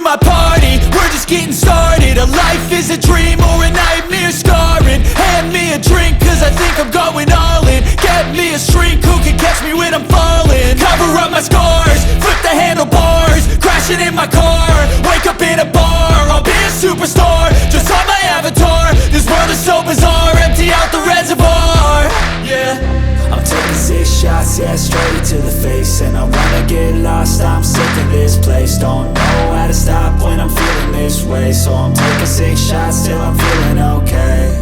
my party, we're just getting started. A life is a dream or a nightmare scarring. Hand me a drink cause I think I'm going all in. Get me a shrink who can catch me when I'm falling. Cover up my scars, flip the handlebars, crashing in my car, wake up in a bar. I'll be a superstar, just on my avatar. This world is so bizarre, empty out the reservoir. Yeah, I'm taking 6 shots, yeah, straight to the face. And I wanna get lost, I'm sick of this place. Don't know how to stop when I'm feeling this way. So I'm taking 6 shots till I'm feeling okay.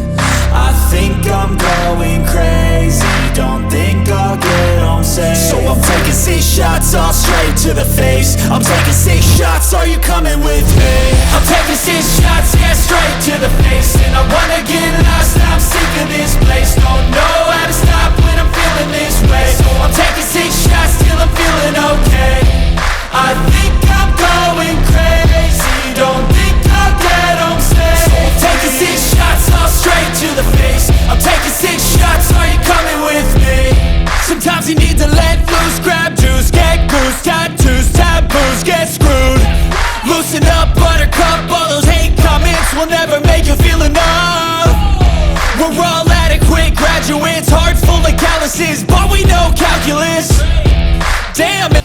I think I'm going crazy, don't think I'll get home safe. So I'm taking 6 shots, all straight to the face. I'm taking 6 shots, are you coming with me? I'm taking 6 shots, yeah, straight to the face. And I wanna get lost, I'm sick of this place. Don't know how to stop when I'm feeling this way. So I'm taking 6 shots till I'm feeling okay. I think I'm going crazy, don't think I'll get home safe. So I'm taking 6 shots, all straight to the face. I'm taking 6 shots, are you coming with me? Sometimes you need to let loose, grab juice, get goose, tattoos, taboos, get screwed. Loosen up, buttercup, all those hate comments will never make you feel enough. We're all adequate graduates, heart full of calluses, but we know calculus. Damn,